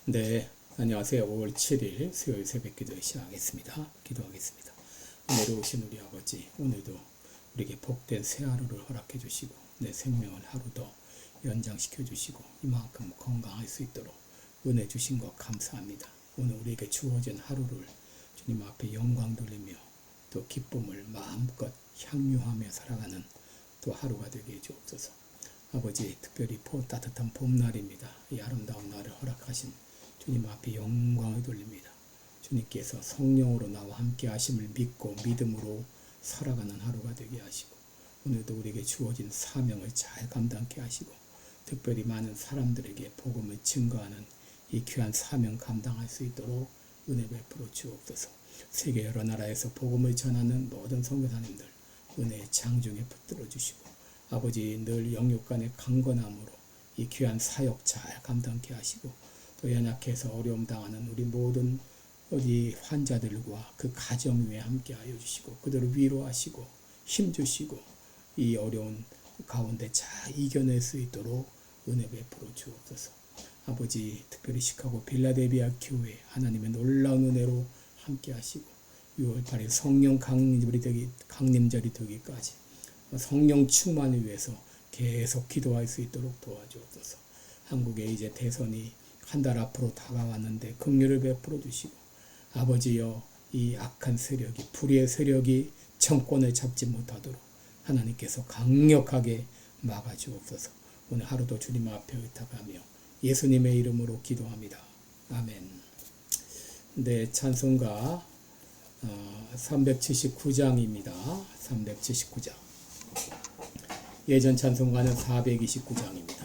네, 안녕하세요. 5월 7일 수요일 새벽 기도 시작하겠습니다. 기도하겠습니다. 오늘 오신 우리 아버지, 오늘도 우리에게 복된 새 하루를 허락해 주시고 내 생명을 하루 더 연장시켜 주시고 이만큼 건강할 수 있도록 은혜 주신 것 감사합니다. 오늘 우리에게 주어진 하루를 주님 앞에 영광 돌리며 또 기쁨을 마음껏 향유하며 살아가는 또 하루가 되게 해주옵소서. 아버지, 특별히 따뜻한 봄날입니다. 이 아름다운 날을 허락하신 주님 앞에 영광을 돌립니다. 주님께서 성령으로 나와 함께 하심을 믿고 믿음으로 살아가는 하루가 되게 하시고 오늘도 우리에게 주어진 사명을 잘 감당케 하시고 특별히 많은 사람들에게 복음을 증거하는 이 귀한 사명 감당할 수 있도록 은혜 베풀어 주옵소서. 세계 여러 나라에서 복음을 전하는 모든 선교사님들 은혜의 장중에 붙들어 주시고 아버지 늘 영육간의 강건함으로 이 귀한 사역 잘 감당케 하시고 또 연약해서 어려움 당하는 우리 모든 우리 환자들과 그 가정 위에 함께하여 주시고 그들을 위로하시고 힘주시고 이 어려운 가운데 잘 이겨낼 수 있도록 은혜 베풀어 주옵소서. 아버지 특별히 시카고 빌라델비아 교회 하나님의 놀라운 은혜로 함께하시고 6월 8일 성령 강림절이 되기까지 성령 충만을 위해서 계속 기도할 수 있도록 도와주옵소서. 한국에 이제 대선이 한 달 앞으로 다가왔는데 긍휼을 베풀어 주시고 아버지여 이 악한 세력이 불의의 세력이 정권을 잡지 못하도록 하나님께서 강력하게 막아주옵소서. 오늘 하루도 주님 앞에 의탁하며 예수님의 이름으로 기도합니다. 아멘. 네, 찬송가 379장입니다. 379장. 예전 찬송가는 429장입니다.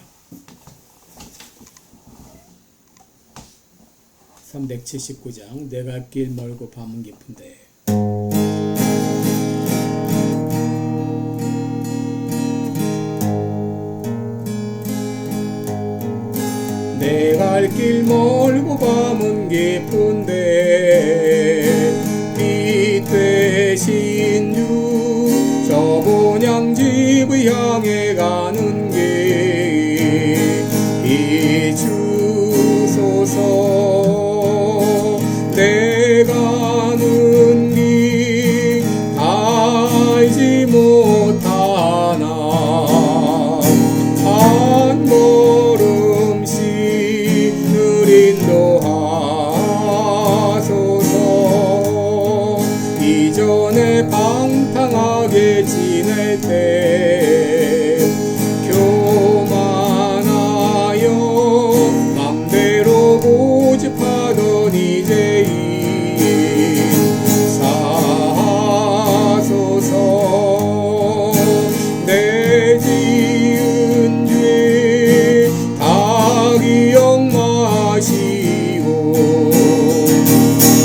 379장 내 갈 길 멀고 밤은 깊은데 내 갈 길 멀고 밤은 깊은데 빛 되신 주 저 본향집을 향해 가는 길 비추소서. 내 가는 길 알지 못하나 한 걸음씩 늘 인도하소서. 이전에 방탕하게 지낼 때 교만하여 맘대로 고집하던 이제인 사소서. 내 지은 죄 다 기억 마시고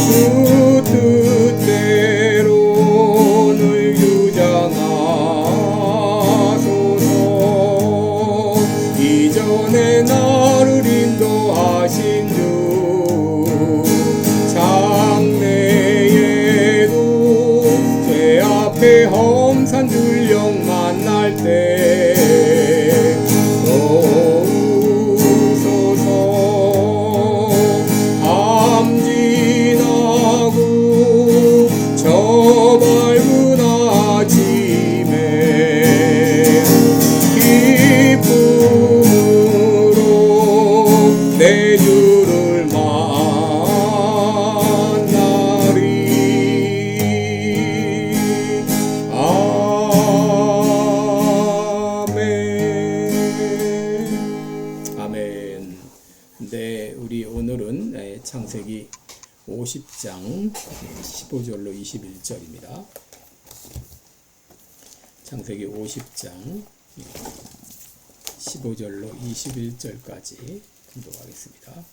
주 뜻대로 늘 주장하소서. 이전에 나를 인도하신 주 장래에도 제 앞에 험산 줄령 만날 때 도우소서. 밤 지나고 저 밝은 아침에 기쁨으로 내 주를 만나리. 아멘. 아멘. 네, 우리 오늘은 창세기 50장 15절로 21절입니다. 창세기 50장 15절로 21절까지 공독하겠습니다.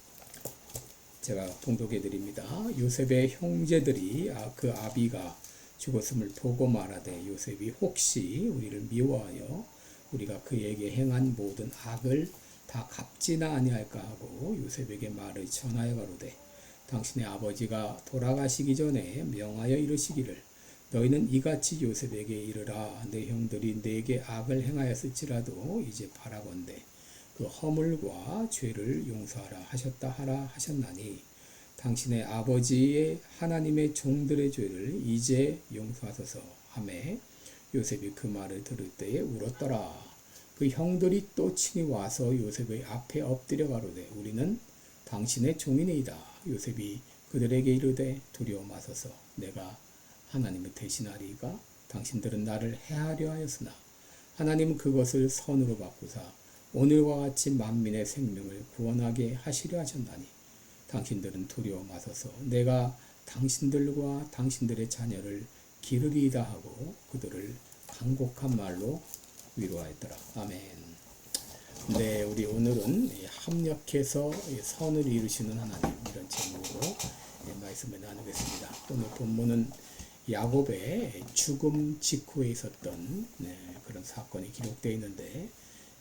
제가 봉독해 드립니다. 요셉의 형제들이 그 아비가 죽었음을 보고 말하되 요셉이 혹시 우리를 미워하여 우리가 그에게 행한 모든 악을 다 갚지나 아니할까 하고 요셉에게 말을 전하여 가로되 당신의 아버지가 돌아가시기 전에 명하여 이르시기를 너희는 이같이 요셉에게 이르라 내 형들이 내게 악을 행하였을지라도 이제 바라건대 그 허물과 죄를 용서하라 하셨다 하라 하셨나니 당신의 아버지의 하나님의 종들의 죄를 이제 용서하소서 하매 요셉이 그 말을 들을 때에 울었더라. 그 형들이 또 친히 와서 요셉의 앞에 엎드려 가로되 우리는 당신의 종이니이다. 요셉이 그들에게 이르되 두려워 마소서. 내가 하나님을 대신하리이까 당신들은 나를 해하려 하였으나 하나님은 그것을 선으로 바꾸사 오늘과 같이 만민의 생명을 구원하게 하시려 하셨나니 당신들은 두려워 마소서. 내가 당신들과 당신들의 자녀를 기르리이다 하고 그들을 간곡한 말로 위로하였더라. 아멘. 네, 우리 오늘은 합력해서 선을 이루시는 하나님 이런 제목으로 말씀을 나누겠습니다. 오늘 본문은 야곱의 죽음 직후에 있었던 그런 사건이 기록되어 있는데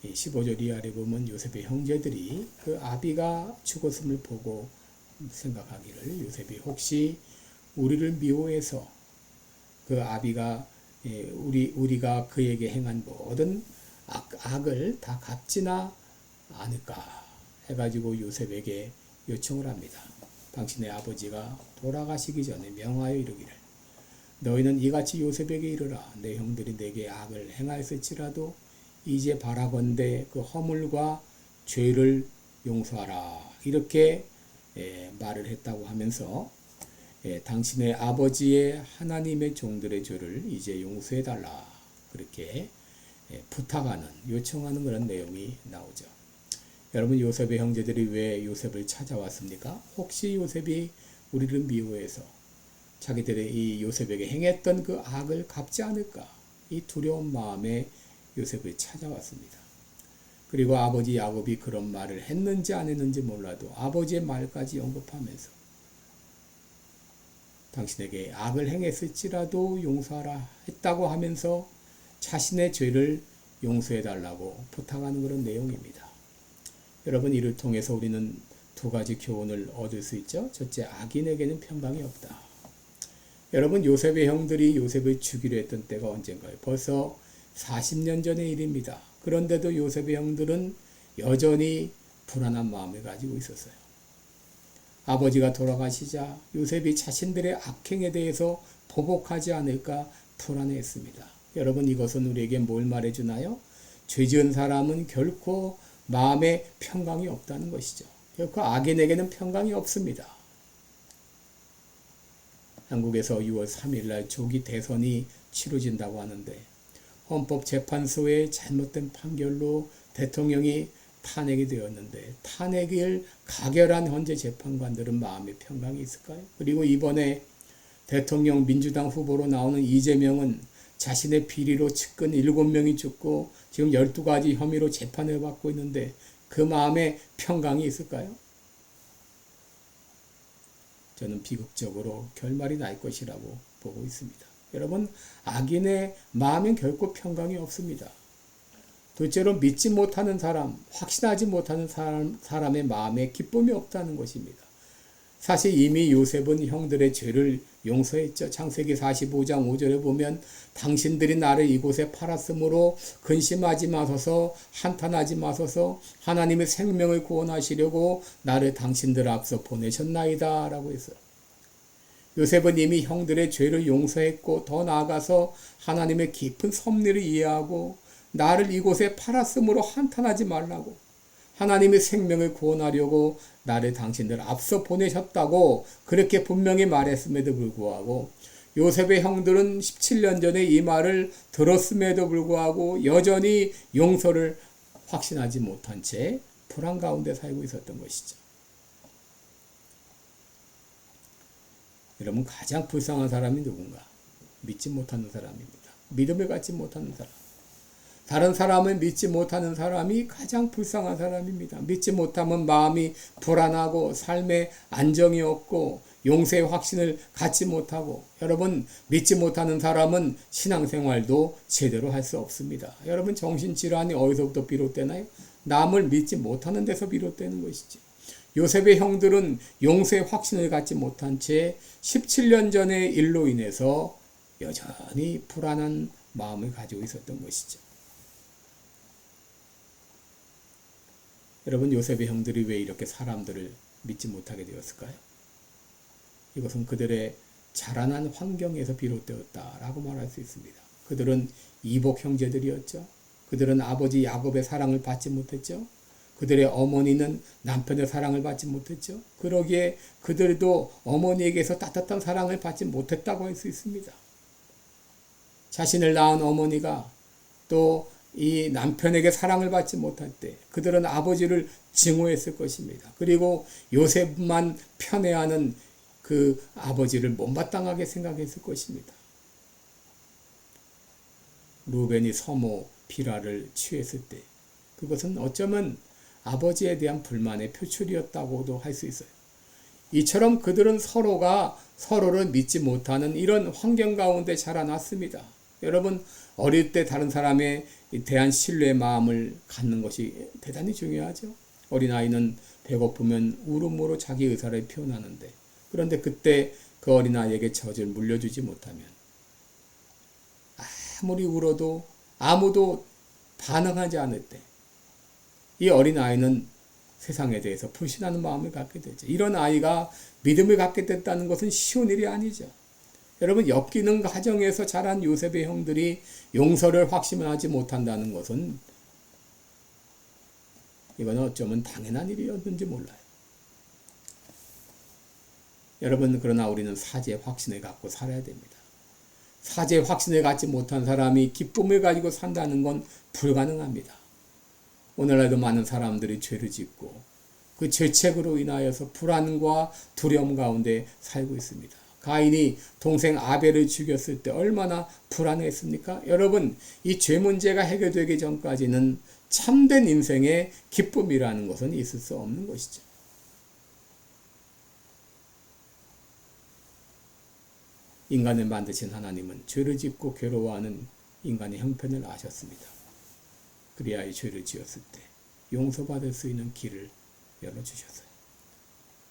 15절 이하에 보면 요셉의 형제들이 그 아비가 죽었음을 보고 생각하기를 요셉이 혹시 우리를 미워해서 그 아비가 우리가 그에게 행한 모든 악을 다 갚지나 않을까 해가지고 요셉에게 요청을 합니다. 당신의 아버지가 돌아가시기 전에 명하여 이르기를 너희는 이같이 요셉에게 이르라. 내 형들이 내게 악을 행하였을지라도 이제 바라건대 그 허물과 죄를 용서하라. 이렇게 말을 했다고 하면서 당신의 아버지의 하나님의 종들의 죄를 이제 용서해달라. 그렇게 부탁하는, 요청하는 그런 내용이 나오죠. 여러분, 요셉의 형제들이 왜 요셉을 찾아왔습니까? 혹시 요셉이 우리를 미워해서 자기들의 이 요셉에게 행했던 그 악을 갚지 않을까? 이 두려운 마음에 요셉을 찾아왔습니다. 그리고 아버지 야곱이 그런 말을 했는지 안 했는지 몰라도 아버지의 말까지 언급하면서 당신에게 악을 행했을지라도 용서하라 했다고 하면서 자신의 죄를 용서해달라고 부탁하는 그런 내용입니다. 여러분, 이를 통해서 우리는 두 가지 교훈을 얻을 수 있죠. 첫째, 악인에게는 평강이 없다. 여러분, 요셉의 형들이 요셉을 죽이려 했던 때가 언젠가요? 벌써 40년 전의 일입니다. 그런데도 요셉의 형들은 여전히 불안한 마음을 가지고 있었어요. 아버지가 돌아가시자 요셉이 자신들의 악행에 대해서 보복하지 않을까 불안해했습니다. 여러분, 이것은 우리에게 뭘 말해주나요? 죄 지은 사람은 결코 마음에 평강이 없다는 것이죠. 결코 악인에게는 평강이 없습니다. 한국에서 6월 3일 날 조기 대선이 치러진다고 하는데 헌법재판소의 잘못된 판결로 대통령이 탄핵이 되었는데 탄핵을 가결한 현재 재판관들은 마음의 평강이 있을까요? 그리고 이번에 대통령 민주당 후보로 나오는 이재명은 자신의 비리로 측근 7명이 죽고 지금 12가지 혐의로 재판을 받고 있는데 그 마음에 평강이 있을까요? 저는 비극적으로 결말이 날 것이라고 보고 있습니다. 여러분, 악인의 마음엔 결코 평강이 없습니다. 둘째로 믿지 못하는 사람, 확신하지 못하는 사람의 마음에 기쁨이 없다는 것입니다. 사실 이미 요셉은 형들의 죄를 용서했죠. 창세기 45장 5절에 보면 당신들이 나를 이곳에 팔았으므로 근심하지 마소서, 한탄하지 마소서, 하나님의 생명을 구원하시려고 나를 당신들 앞서 보내셨나이다 라고 했어요. 요셉은 이미 형들의 죄를 용서했고 더 나아가서 하나님의 깊은 섭리를 이해하고 나를 이곳에 팔았으므로 한탄하지 말라고, 하나님의 생명을 구원하려고 나를 당신들 앞서 보내셨다고 그렇게 분명히 말했음에도 불구하고 요셉의 형들은 17년 전에 이 말을 들었음에도 불구하고 여전히 용서를 확신하지 못한 채 불안 가운데 살고 있었던 것이죠. 여러분, 가장 불쌍한 사람이 누군가? 믿지 못하는 사람입니다. 믿음을 갖지 못하는 사람. 다른 사람을 믿지 못하는 사람이 가장 불쌍한 사람입니다. 믿지 못하면 마음이 불안하고 삶에 안정이 없고 용서의 확신을 갖지 못하고, 여러분, 믿지 못하는 사람은 신앙생활도 제대로 할 수 없습니다. 여러분, 정신질환이 어디서부터 비롯되나요? 남을 믿지 못하는 데서 비롯되는 것이죠. 요셉의 형들은 용서의 확신을 갖지 못한 채 17년 전의 일로 인해서 여전히 불안한 마음을 가지고 있었던 것이죠. 여러분, 요셉의 형들이 왜 이렇게 사람들을 믿지 못하게 되었을까요? 이것은 그들의 자라난 환경에서 비롯되었다라고 말할 수 있습니다. 그들은 이복 형제들이었죠. 그들은 아버지 야곱의 사랑을 받지 못했죠. 그들의 어머니는 남편의 사랑을 받지 못했죠. 그러기에 그들도 어머니에게서 따뜻한 사랑을 받지 못했다고 할 수 있습니다. 자신을 낳은 어머니가 또 이 남편에게 사랑을 받지 못할 때 그들은 아버지를 증오했을 것입니다. 그리고 요셉만 편애하는 그 아버지를 못마땅하게 생각했을 것입니다. 루벤이 서모 비라를 취했을 때 그것은 어쩌면 아버지에 대한 불만의 표출이었다고도 할 수 있어요. 이처럼 그들은 서로가 서로를 믿지 못하는 이런 환경 가운데 자라났습니다. 여러분, 어릴 때 다른 사람에 대한 신뢰의 마음을 갖는 것이 대단히 중요하죠. 어린아이는 배고프면 울음으로 자기 의사를 표현하는데, 그런데 그때 그 어린아이에게 젖을 물려주지 못하면 아무리 울어도 아무도 반응하지 않을 때 이 어린아이는 세상에 대해서 불신하는 마음을 갖게 되죠. 이런 아이가 믿음을 갖게 됐다는 것은 쉬운 일이 아니죠. 여러분, 엮이는 가정에서 자란 요셉의 형들이 용서를 확신하지 못한다는 것은 이건 어쩌면 당연한 일이었는지 몰라요. 여러분, 그러나 우리는 사죄의 확신을 갖고 살아야 됩니다. 사죄의 확신을 갖지 못한 사람이 기쁨을 가지고 산다는 건 불가능합니다. 오늘날도 많은 사람들이 죄를 짓고 그 죄책으로 인하여서 불안과 두려움 가운데 살고 있습니다. 가인이 동생 아벨을 죽였을 때 얼마나 불안했습니까? 여러분, 이 죄 문제가 해결되기 전까지는 참된 인생의 기쁨이라는 것은 있을 수 없는 것이죠. 인간을 만드신 하나님은 죄를 짓고 괴로워하는 인간의 형편을 아셨습니다. 그래야 이 죄를 지었을 때 용서받을 수 있는 길을 열어주셨어요.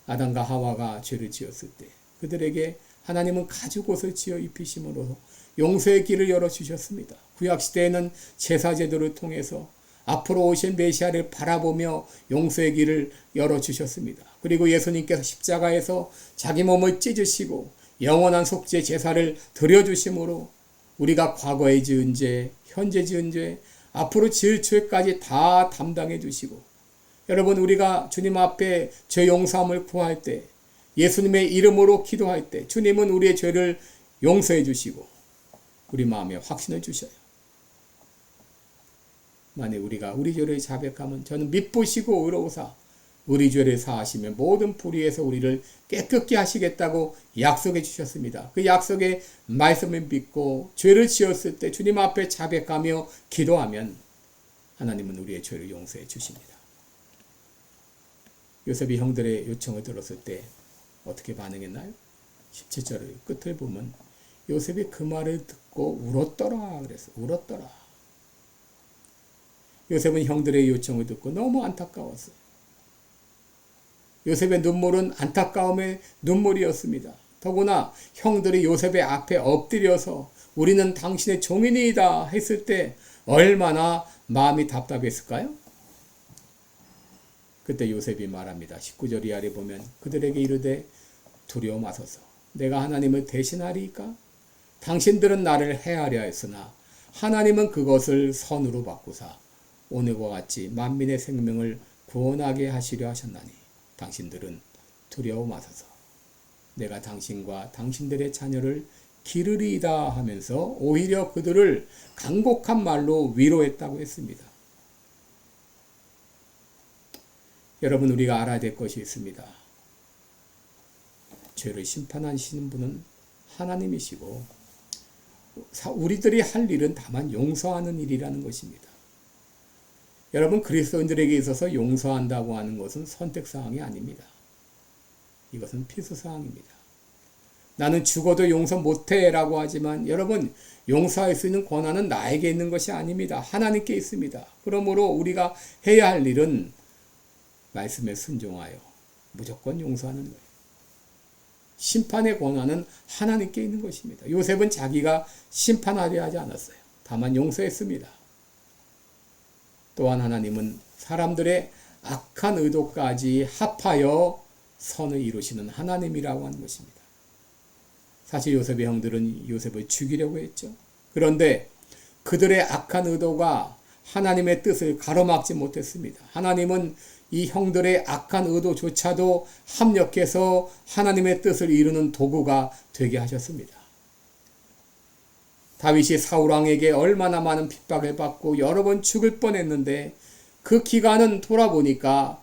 아담과 하와가 죄를 지었을 때 그들에게 하나님은 가죽옷을 지어 입히심으로 용서의 길을 열어주셨습니다. 구약시대에는 제사제도를 통해서 앞으로 오실 메시아를 바라보며 용서의 길을 열어주셨습니다. 그리고 예수님께서 십자가에서 자기 몸을 찢으시고 영원한 속죄 제사를 드려주심으로 우리가 과거에 지은 죄, 현재 지은 죄, 앞으로 지을 죄까지 다 담당해 주시고, 여러분, 우리가 주님 앞에 죄 용서함을 구할 때, 예수님의 이름으로 기도할 때 주님은 우리의 죄를 용서해 주시고 우리 마음에 확신을 주셔요. 만약 우리가 우리 죄를 자백하면 저는 미쁘시고 의로우사 우리 죄를 사하시며 모든 불의에서 우리를 깨끗게 하시겠다고 약속해 주셨습니다. 그 약속의 말씀을 믿고 죄를 지었을 때 주님 앞에 자백하며 기도하면 하나님은 우리의 죄를 용서해 주십니다. 요셉이 형들의 요청을 들었을 때 어떻게 반응했나요? 17절 끝을 보면 요셉이 그 말을 듣고 울었더라 그랬어요. 울었더라. 요셉은 형들의 요청을 듣고 너무 안타까웠어요. 요셉의 눈물은 안타까움의 눈물이었습니다. 더구나 형들이 요셉의 앞에 엎드려서 우리는 당신의 종인이다 했을 때 얼마나 마음이 답답했을까요? 그때 요셉이 말합니다. 19절 이하에 보면 그들에게 이르되 두려워 마소서. 내가 하나님을 대신하리이까? 당신들은 나를 해하려 했으나 하나님은 그것을 선으로 바꾸사 오늘과 같이 만민의 생명을 구원하게 하시려 하셨나니 당신들은 두려워 마소서. 내가 당신과 당신들의 자녀를 기르리이다 하면서 오히려 그들을 간곡한 말로 위로했다고 했습니다. 여러분, 우리가 알아야 될 것이 있습니다. 죄를 심판하시는 분은 하나님이시고 우리들이 할 일은 다만 용서하는 일이라는 것입니다. 여러분, 그리스도인들에게 있어서 용서한다고 하는 것은 선택사항이 아닙니다. 이것은 필수사항입니다. 나는 죽어도 용서 못해 라고 하지만 여러분, 용서할 수 있는 권한은 나에게 있는 것이 아닙니다. 하나님께 있습니다. 그러므로 우리가 해야 할 일은 말씀에 순종하여 무조건 용서하는 거예요. 심판의 권한은 하나님께 있는 것입니다. 요셉은 자기가 심판하려 하지 않았어요. 다만 용서했습니다. 또한 하나님은 사람들의 악한 의도까지 합하여 선을 이루시는 하나님이라고 하는 것입니다. 사실 요셉의 형들은 요셉을 죽이려고 했죠. 그런데 그들의 악한 의도가 하나님의 뜻을 가로막지 못했습니다. 하나님은 이 형들의 악한 의도조차도 합력해서 하나님의 뜻을 이루는 도구가 되게 하셨습니다. 다윗이 사울왕에게 얼마나 많은 핍박을 받고 여러 번 죽을 뻔했는데 그 기간은 돌아보니까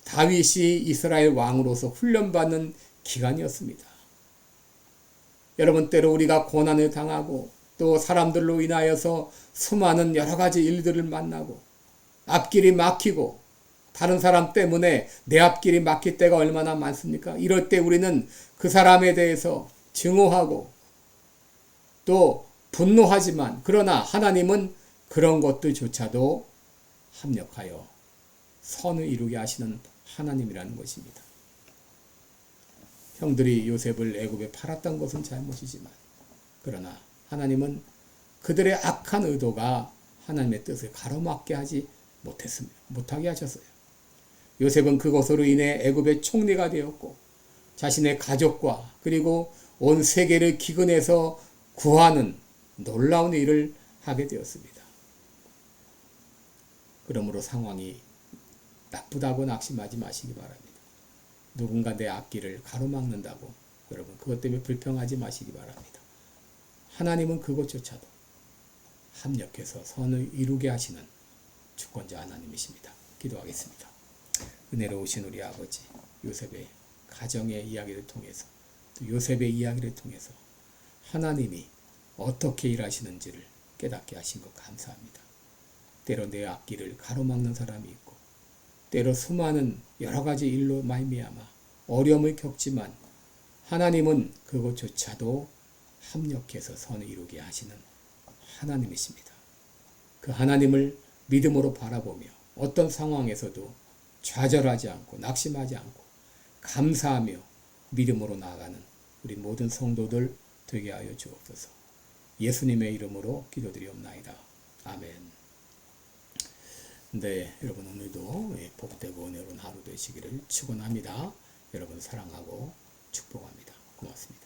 다윗이 이스라엘 왕으로서 훈련받는 기간이었습니다. 여러분, 때로 우리가 고난을 당하고 또 사람들로 인하여서 수많은 여러 가지 일들을 만나고 앞길이 막히고 다른 사람 때문에 내 앞길이 막힐 때가 얼마나 많습니까? 이럴 때 우리는 그 사람에 대해서 증오하고 또 분노하지만 그러나 하나님은 그런 것들조차도 합력하여 선을 이루게 하시는 하나님이라는 것입니다. 형들이 요셉을 애굽에 팔았던 것은 잘못이지만 그러나 하나님은 그들의 악한 의도가 하나님의 뜻을 가로막게 하지 못하게 하셨어요. 요셉은 그것으로 인해 애굽의 총리가 되었고 자신의 가족과 그리고 온 세계를 기근해서 구하는 놀라운 일을 하게 되었습니다. 그러므로 상황이 나쁘다고 낙심하지 마시기 바랍니다. 누군가 내 앞길을 가로막는다고 여러분 그것 때문에 불평하지 마시기 바랍니다. 하나님은 그것조차도 합력해서 선을 이루게 하시는 주권자 하나님이십니다. 기도하겠습니다. 은혜로우신 우리 아버지, 요셉의 가정의 이야기를 통해서 또 요셉의 이야기를 통해서 하나님이 어떻게 일하시는지를 깨닫게 하신 것 감사합니다. 때로 내 앞길을 가로막는 사람이 있고 때로 수많은 여러 가지 일로 말미암아 어려움을 겪지만 하나님은 그것조차도 합력해서 선을 이루게 하시는 하나님이십니다. 그 하나님을 믿음으로 바라보며 어떤 상황에서도 좌절하지 않고 낙심하지 않고 감사하며 믿음으로 나아가는 우리 모든 성도들 되게 하여 주옵소서. 예수님의 이름으로 기도드리옵나이다. 아멘. 네, 여러분 오늘도 복되고 은혜로운 하루 되시기를 축원합니다. 여러분 사랑하고 축복합니다. 고맙습니다.